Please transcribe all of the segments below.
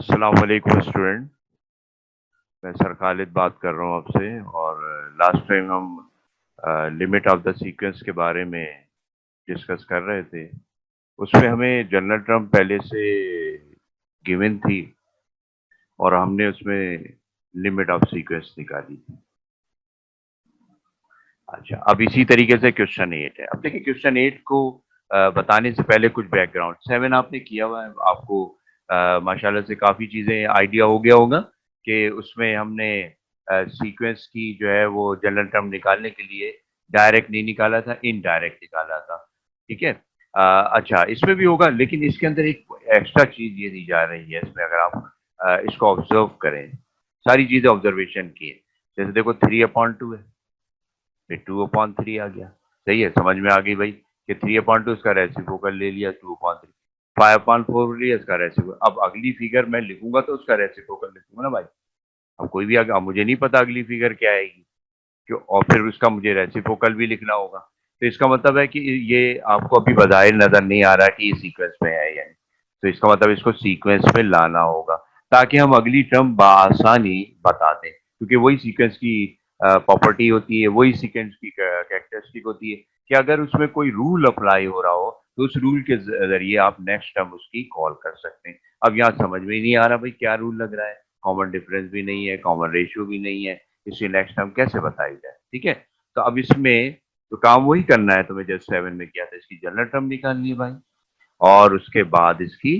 अस्सलाम वालेकुम स्टूडेंट। मैं सर खालिद बात कर रहा हूँ आपसे। और लास्ट टाइम हम लिमिट ऑफ द सीक्वेंस के बारे में डिस्कस कर रहे थे। उसमें हमें जनरल टर्म पहले से गिवन थी और हमने उसमें लिमिट ऑफ सीक्वेंस निकाली थी। अच्छा, अब इसी तरीके से क्वेश्चन 8 है। अब देखिए क्वेश्चन 8 को बताने से पहले कुछ बैकग्राउंड। 7 आपने किया हुआ है, आपको माशाल्लाह से काफ़ी चीज़ें आइडिया हो गया होगा कि उसमें हमने सीक्वेंस की जो है वो जनरल टर्म निकालने के लिए डायरेक्ट नहीं निकाला था, इनडायरेक्ट निकाला था। ठीक है। अच्छा, इसमें भी होगा, लेकिन इसके अंदर एक एक्स्ट्रा चीज़ ये दी जा रही है इसमें, अगर आप इसको ऑब्जर्व करें, सारी चीज़ें ऑब्जर्वेशन की है। जैसे देखो 3/2 है, फिर 2/3 आ गया। सही है, समझ में आ गई भाई कि 3/2 इसका रेसिप्रोकल ले लिया, 2/3 5/4 लिया इसका रेसिप्रोकल। अब अगली फिगर मैं लिखूंगा तो उसका रेसिप्रोकल लिखूंगा ना भाई। अब कोई भी अब मुझे नहीं पता अगली फिगर क्या आएगी क्यों, और फिर उसका मुझे रेसिप्रोकल भी लिखना होगा। तो इसका मतलब है कि ये आपको अभी बज़ाहिर नजर नहीं आ रहा कि ये सीक्वेंस में है या नहीं। तो इसका मतलब इसको सीक्वेंस में लाना होगा ताकि हम अगली टर्म बआसानी बता दें, क्योंकि वही सीक्वेंस की प्रॉपर्टी होती है, वही सीक्वेंस की कैरेक्टरिस्टिक होती है कि अगर उसमें कोई रूल अप्लाई हो रहा हो तो उस रूल के जरिए आप नेक्स्ट टर्म उसकी कॉल कर सकते हैं। अब यहाँ समझ में ही नहीं आ रहा भाई क्या रूल लग रहा है, कॉमन डिफरेंस भी नहीं है, कॉमन रेशियो भी नहीं है, इसकी नेक्स्ट टर्म कैसे बताई जाए। ठीक है, तो अब इसमें तो काम वही करना है तुम्हें जैसे 7 में किया था, इसकी जनरल टर्म निकालनी है भाई और उसके बाद इसकी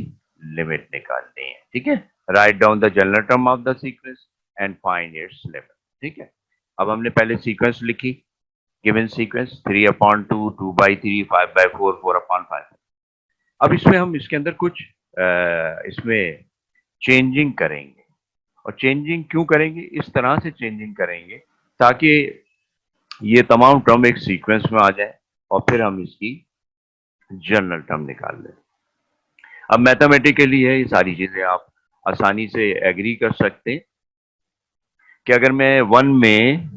लिमिट निकालनी है। ठीक है, write down the general term of the sequence and find its limit. ठीक है, अब हमने पहले सीक्वेंस लिखी, गिवन सीक्वेंस 3/2, 2/3, 5/4, 4/5। अब इसमें हम इसके अंदर कुछ इसमें चेंजिंग करेंगे। और चेंजिंग क्यों करेंगे, इस तरह से चेंजिंग करेंगे ताकि ये तमाम टर्म एक सीक्वेंस में आ जाए और फिर हम इसकी जनरल टर्म निकाल लें। अब मैथमेटिकली है, ये सारी चीजें आप आसानी से एग्री कर सकते हैं कि अगर मैं 1 में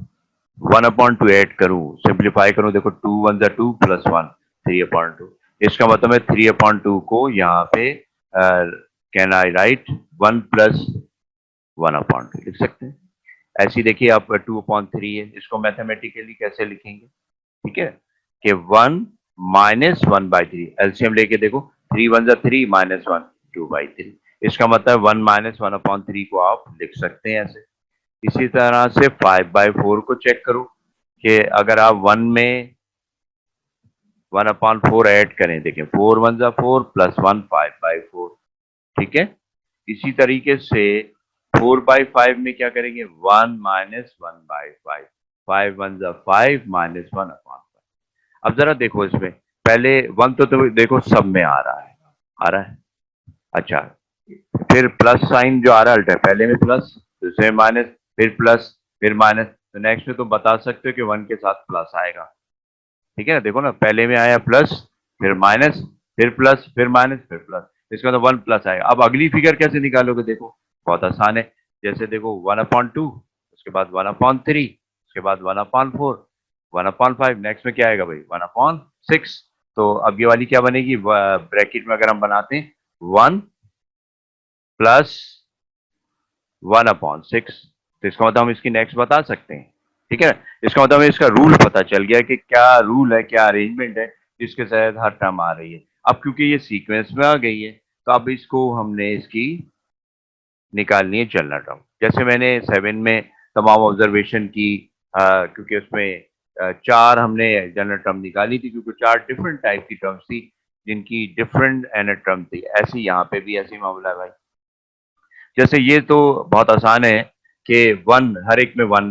1/2 ऐड करूं, सिंप्लीफाई करूं, देखो 2 1 2 प्लस 1 3/2। इसका मतलब है 3/2 को यहाँ पे कैन आई राइट 1 प्लस 1/2 लिख सकते हैं। ऐसी देखिए आप 2/3 है, इसको मैथमेटिकली कैसे लिखेंगे। ठीक है, कि 1 माइनस 1/3, एलसीएम लेके देखो 3 1 3 माइनस 1 2/3। इसका मतलब 1 माइनस 1/3 को आप लिख सकते हैं ऐसे। इसी तरह से 5/4 को चेक करो कि अगर आप 1 में 1/4 ऐड करें, देखें 4 1 4 प्लस 1 5/4। ठीक है, इसी तरीके से 4/5 में क्या करेंगे, 1 माइनस 1/5, 5 1 5 माइनस 1/5। अब जरा देखो इसमें पहले 1 तो देखो सब में आ रहा है, आ रहा है। अच्छा, फिर प्लस साइन जो आ रहा है, पहले में प्लस, दूसरे में माइनस, फिर प्लस, फिर माइनस। तो नेक्स्ट में तो बता सकते हो कि 1 के साथ प्लस आएगा। ठीक है ना, देखो ना, पहले में आया प्लस, फिर माइनस, फिर प्लस, फिर माइनस, फिर प्लस, इसका तो 1 प्लस आएगा। अब अगली फिगर कैसे निकालोगे, देखो बहुत आसान है। जैसे देखो 1/2, उसके बाद 1/3, उसके बाद 1/4, 1/5, नेक्स्ट में क्या आएगा भाई 1/6। तो अब ये वाली क्या बनेगी, ब्रैकेट में अगर हम बनाते हैं 1 प्लस 1/6, तो इसका मतलब हम इसकी नेक्स्ट बता सकते हैं। ठीक है, इसका मतलब इसका रूल पता चल गया कि क्या रूल है, क्या अरेंजमेंट है जिसके तहत हर टर्म आ रही है। अब क्योंकि ये सीक्वेंस में आ गई है तो अब इसको हमने इसकी निकालनी है जनरल टर्म। जैसे मैंने 7 में तमाम ऑब्जर्वेशन की, क्योंकि उसमें 4 हमने जनरल टर्म निकाली थी, क्योंकि 4 डिफरेंट टाइप की टर्म्स थी जिनकी डिफरेंट एनाटर्म थी। ऐसे यहाँ पे भी ऐसे मामला है भाई। जैसे ये तो बहुत आसान है कि 1 हर एक में 1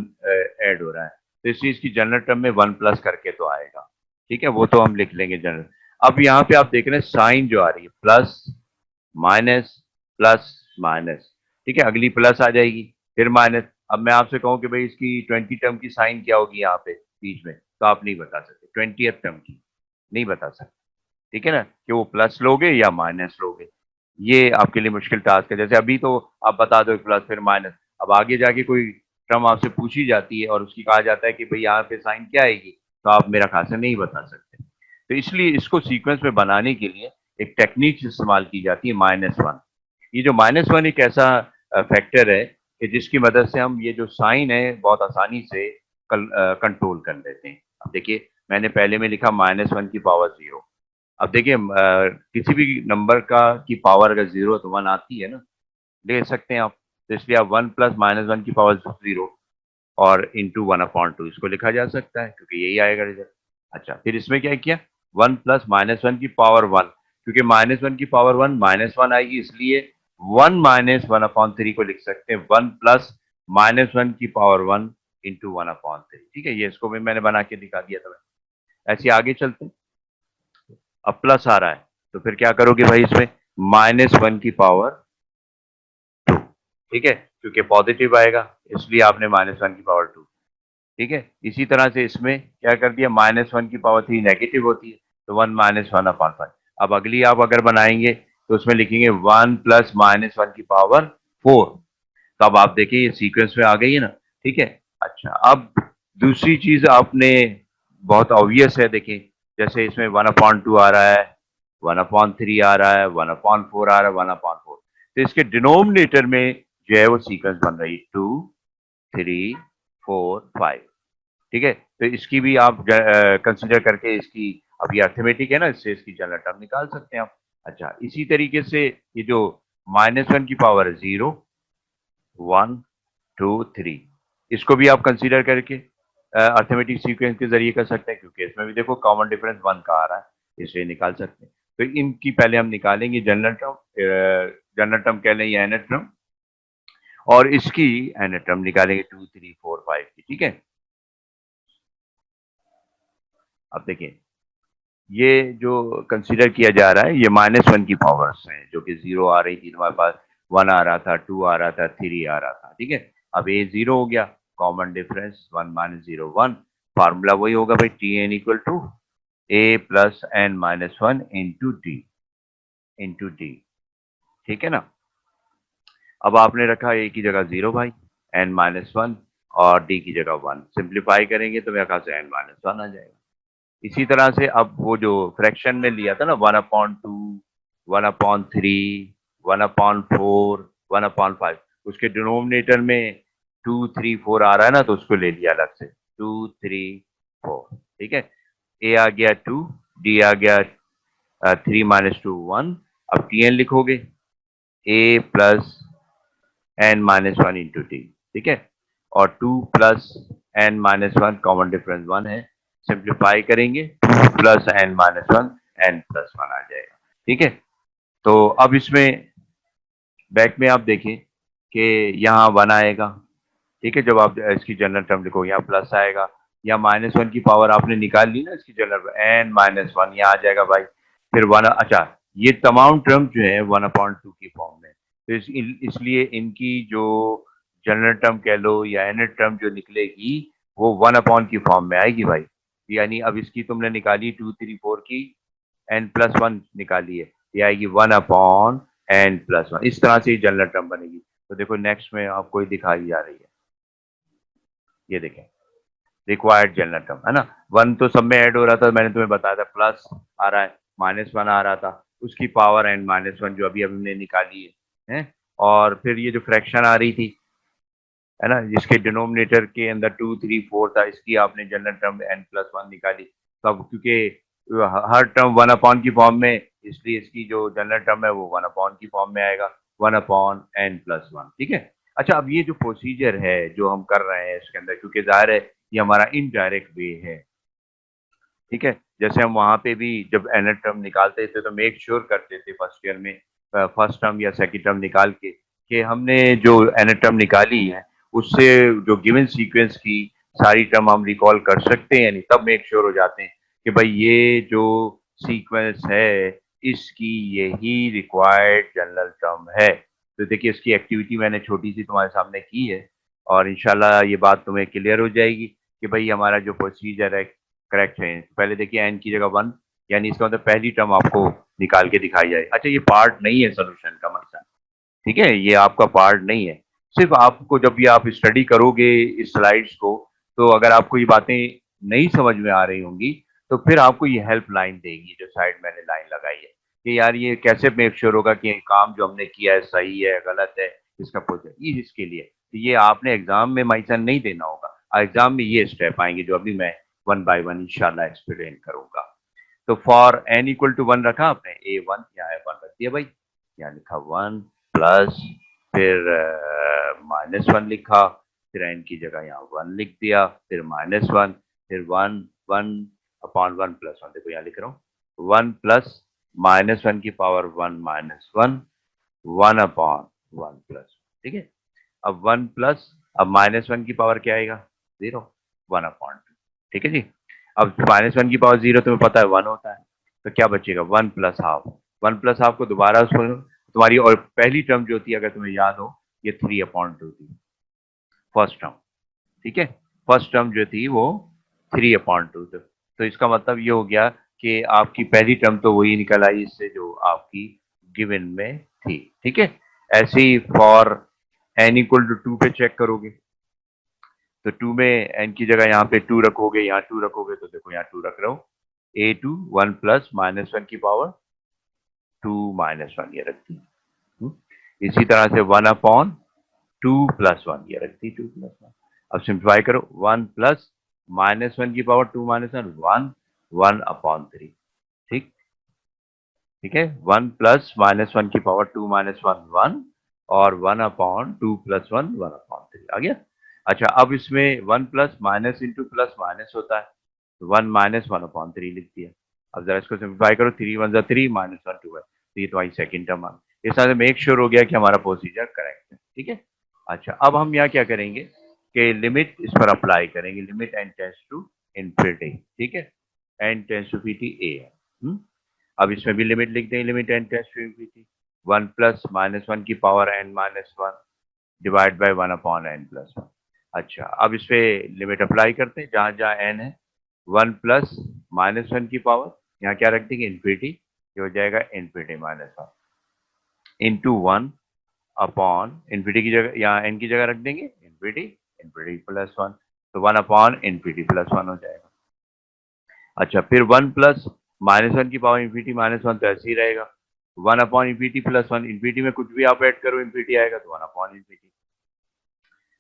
ऐड हो रहा है, तो इस चीज की जनरल टर्म में 1 प्लस करके तो आएगा। ठीक है, वो तो हम लिख लेंगे जनरल। अब यहाँ पे आप देख रहे हैं साइन जो आ रही है, प्लस माइनस प्लस माइनस। ठीक है, अगली प्लस आ जाएगी, फिर माइनस। अब मैं आपसे कहूँ कि भाई इसकी 20 टर्म की साइन क्या होगी यहाँ पे बीच में, तो आप नहीं बता सकते। 20th टर्म की नहीं बता सकते। ठीक है ना, कि वो प्लस लोगे या माइनस लोगे, ये आपके लिए मुश्किल टास्क है। जैसे अभी तो आप बता दो प्लस फिर माइनस, अब आगे जाके कोई टर्म आपसे पूछी जाती है और उसकी कहा जाता है कि भाई यहाँ पे साइन क्या आएगी, तो आप मेरा खास नहीं बता सकते। तो इसलिए इसको सीक्वेंस में बनाने के लिए एक टेक्निक इस्तेमाल की जाती है -1। ये जो -1 एक ऐसा फैक्टर है कि जिसकी मदद से हम ये जो साइन है बहुत आसानी से कंट्रोल कर लेते हैं। अब देखिए मैंने पहले में लिखा -1 की पावर 0। अब देखिए किसी भी नंबर का की पावर अगर 0 है तो 1 आती है ना, ले सकते हैं आप। तो इसलिए आप 1 प्लस -1 की पावर 0 और इंटू 1/2 इसको लिखा जा सकता है क्योंकि यही आएगा रिजल्ट। अच्छा, फिर इसमें क्या किया, 1 प्लस -1 की पावर 1, क्योंकि -1 की पावर 1 -1 आएगी, इसलिए 1 माइनस 1/3 को लिख सकते हैं 1 प्लस -1 की पावर 1 इंटू 1/3। ठीक है, ये इसको भी मैंने बना के दिखा दिया था। ऐसे आगे चलते हैं। अब प्लस आ रहा है तो फिर क्या करोगे भाई, इसमें -1 की पावर 2। ठीक है, क्योंकि पॉजिटिव आएगा इसलिए आपने -1 की पावर 2। ठीक है, इसी तरह से इसमें क्या कर दिया, -1 की पावर 3 नेगेटिव होती है तो 1 माइनस 1/5। अब अगली आप अगर बनाएंगे तो उसमें लिखेंगे 1 प्लस -1 की पावर 4। तो अब आप देखिए ये सीक्वेंस में आ गई है ना। ठीक है, अच्छा अब दूसरी चीज आपने बहुत ऑब्वियस है, देखिए जैसे इसमें 1/2 आ रहा है, 1/3 आ रहा है, 1/4 आ रहा है, 1/4। तो इसके डिनोमिनेटर में जो है वो सीक्वेंस बन रही है 2 3 4 5। ठीक है, तो इसकी भी आप कंसिडर करके इसकी, अब ये अर्थमेटिक है ना, इससे इसकी जनरल टर्म निकाल सकते हैं आप। अच्छा, इसी तरीके से ये जो -1 की पावर है 0 1 2 3, इसको भी आप कंसीडर करके अर्थमेटिक सीक्वेंस के जरिए कर सकते हैं, क्योंकि इसमें भी देखो कॉमन डिफरेंस 1 का आ रहा है, इसलिए निकाल सकते हैं। तो इनकी पहले हम निकालेंगे जनरल टर्म, जनरल टर्म कह लें या nth टर्म, और इसकी nth टर्म निकालेंगे 2 3 4 5 की। ठीक है, अब देखिए ये जो कंसीडर किया जा रहा है ये -1 की पावर्स हैं, जो कि 0 आ रही थी हमारे पास, 1 आ रहा था, 2 आ रहा था, 3 आ रहा था। ठीक है, अब ये 0 हो गया, कॉमन डिफरेंस 1 माइनस 0 1। फार्मूला वही होगा भाई, t n equal to a plus n minus 1 into d. ठीक है ना, अब आपने रखा ए की जगह 0 भाई, एन माइनस 1, और डी की जगह 1। सिंप्लीफाई करेंगे तो मेरे ख्याल से एन माइनस 1 आ जाएगा। इसी तरह से अब वो जो फ्रैक्शन में लिया था ना 1/2 1/3 1/4 1/5, उसके डिनोमिनेटर में 2 3 4 आ रहा है ना, तो उसको ले लिया अलग से 2 3 4। ठीक है, ए आ गया 2, डी आ गया 3 माइनस 2 1। अब टी एन लिखोगे a plus n minus 1 into t. ठीक है, और 2 plus n minus 1, common difference 1 है, सिंप्लीफाई करेंगे 2 प्लस एन माइनस 1 एन प्लस 1 आ जाएगा। ठीक है, तो अब इसमें बैक में आप देखें कि यहाँ 1 आएगा। ठीक है, जब आप इसकी जनरल टर्म लिखोगे यहाँ प्लस आएगा, या -1 की पावर आपने निकाल ली ना इसकी जनरल, एन माइनस 1 यहाँ आ जाएगा भाई। फिर 1, अच्छा ये तमाम टर्म जो है 1/2 की फॉर्म में, तो इसलिए इनकी जो जनरल टर्म कह लो या एन टर्म जो निकलेगी वो 1 की फॉर्म में आएगी भाई। यानी अब इसकी तुमने निकाली 2 3 4 की n+1 निकाली है, ये आएगी 1/n+1। इस तरह से जनरल टर्म बनेगी। तो देखो नेक्स्ट में आपको दिखाई जा रही है, ये देखें रिक्वायर्ड जनरल टर्म है ना, 1 तो सब में ऐड हो रहा था, मैंने तुम्हें बताया था, प्लस आ रहा है, -1 आ रहा था, उसकी पावर n-1 जो अभी हमने निकाली है, और फिर ये जो फ्रैक्शन आ रही थी है ना, जिसके डिनोमिनेटर के अंदर 2 3 4 था, इसकी आपने जनरल टर्म n+1 निकाली। तब क्योंकि हर टर्म 1 की फॉर्म में, इसलिए इसकी जो जनरल टर्म है वो 1 की फॉर्म में आएगा, 1/n+1। ठीक है, अच्छा अब ये जो प्रोसीजर है जो हम कर रहे हैं इसके अंदर, क्योंकि जाहिर है ये हमारा इनडायरेक्ट वे है। ठीक है, जैसे हम वहां पे भी जब एन टर्म निकालते थे तो मेक श्योर करते थे फर्स्ट ईयर में, फर्स्ट टर्म या सेकंड टर्म निकाल के, कि हमने जो एन टर्म निकाली है उससे जो गिवन सीक्वेंस की सारी टर्म हम रिकॉल कर सकते हैं, यानी तब मेक श्योर हो जाते हैं कि भाई ये जो सीक्वेंस है इसकी यही रिक्वायर्ड जनरल टर्म है। तो देखिए इसकी एक्टिविटी मैंने छोटी सी तुम्हारे सामने की है, और इंशाल्लाह ये बात तुम्हें क्लियर हो जाएगी कि भाई हमारा जो प्रोसीजर है करेक्ट है। पहले देखिए एन की जगह 1, यानी इसका मतलब पहली टर्म आपको निकाल के दिखाई जाए। अच्छा, ये पार्ट नहीं है सोल्यूशन का मसला, ठीक है, ये आपका पार्ट नहीं है। सिर्फ आपको जब भी आप स्टडी करोगे इस स्लाइड्स को, तो अगर आपको ये बातें नहीं समझ में आ रही होंगी तो फिर आपको ये हेल्प लाइन देगी जो साइड मैंने लाइन लगाई है। कि यार ये कैसे मेक श्योर होगा कि काम जो हमने किया है सही है गलत है, इसका प्रोजेक्ट ये इसके लिए तो ये आपने एग्जाम में माइसन नहीं देना होगा। एग्जाम में ये स्टेप आएंगे जो अभी मैं वन बाय वन इंशाल्लाह एक्सप्लेन करूंगा। तो फॉर n इक्वल टू 1 रखा आपने, a1 यहाँ 1 रख दिया भाई, यहाँ लिखा 1 प्लस फिर -1 लिखा, फिर n की जगह यहाँ 1 लिख दिया, फिर -1, फिर 1 1 अपॉन 1 प्लस 1, देखो यहाँ लिख रहा हूँ 1 प्लस -1 की पावर 1 माइनस 1 1 अपॉन 1 प्लस, ठीक है। अब 1 प्लस अब -1 की पावर क्या आएगा 0 1 अपॉन 2, ठीक है जी। अब -1 की पावर 0 तुम्हें पता है 1 होता है, तो क्या बचेगा 1 प्लस हाफ, 1 प्लस हाफ को दोबारा उसको तुम्हारी और पहली टर्म जो थी अगर तुम्हें याद हो ये 3 अपॉन 2 थी फर्स्ट टर्म, ठीक है। फर्स्ट टर्म जो थी वो 3 अपॉन 2 थी, तो इसका मतलब ये हो गया कि आपकी पहली टर्म तो वही निकल आई इससे जो आपकी गिवन में थी, ठीक है। ऐसे ही फॉर n इक्वल टू 2 पे चेक करोगे तो 2 में n की जगह यहाँ पे 2 रखोगे, यहाँ 2 रखोगे, तो देखो यहाँ 2 रख रहा हूँ, a2 1 प्लस -1 की पावर 2 माइनस 1 ये रखती है। इसी तरह से 1 अपॉन 2 प्लस 1 ये रखती 2 प्लस 1। अब सिंप्लीफाई करो 1 प्लस -1 की पावर 2 माइनस 1 1 1 अपॉन 3, ठीक ठीक है। 1 प्लस -1 की पावर 2 माइनस 1 1 और 1 अपॉन 2 प्लस 1 1 अपॉन 3 आ गया। अच्छा अब इसमें 1 plus minus into plus minus होता है, 1 माइनस 1 अपॉन 3 लिख दिया। अब जरा इसको सिंप्लीफाई करो, 3 1 जा 3 माइनस 1 2 है, तो ये तुम्हारी सेकंड टर्म आ गई। इस तरह से मेक श्योर हो गया कि हमारा प्रोसीजर करेक्ट है, ठीक है। अच्छा अब हम यहाँ क्या करेंगे कि लिमिट इस पर अप्लाई करेंगे, limit n tends to infinity, ठीक है, n tends to infinity a है। अब इसमें भी लिमिट लिख दें, limit n tends to infinity 1 plus -1 की power n minus 1 divide by 1 upon n plus 1। अच्छा अब इस पे लिमिट अप्लाई करते हैं, जहां जहां n है 1 प्लस -1 की पावर यहाँ क्या रख देंगे इन्फिनिटी, ये हो जाएगा infinity minus 1 into 1 upon infinity की जगह यहाँ n की जगह रख देंगे इन्फिनिटी इन्फिनिटी प्लस 1, तो 1 अपॉन इन्फिनिटी प्लस 1 हो जाएगा। अच्छा फिर 1 प्लस -1 की पावर इन्फिनिटी माइनस 1 तो ऐसे ही रहेगा, 1 अपॉन इन्फिनिटी प्लस 1, इन्फिनिटी में कुछ भी आप ऐड करो इन्फिनिटी आएगा तो 1 अपॉन इन्फिनिटी।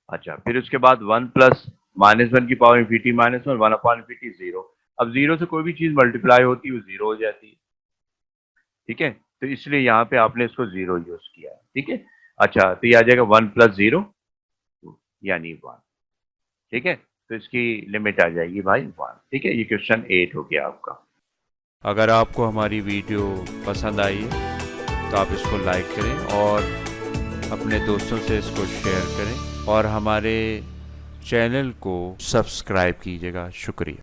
अच्छा फिर उसके बाद 1 प्लस -1 की power infinity minus 1 1 upon infinity 0। अब 0 से कोई भी चीज मल्टीप्लाई होती है वो 0 हो जाती है, ठीक है, तो इसलिए यहाँ पे आपने इसको 0 यूज किया है, ठीक है। अच्छा तो ये आ जाएगा 1 प्लस 0 यानी 1, ठीक है, तो इसकी लिमिट आ जाएगी भाई 1, ठीक है। ये क्वेश्चन 8 हो गया आपका। अगर आपको हमारी वीडियो पसंद आई तो आप इसको लाइक करें और अपने दोस्तों से इसको शेयर करें और हमारे चैनल को सब्सक्राइब कीजिएगा। शुक्रिया।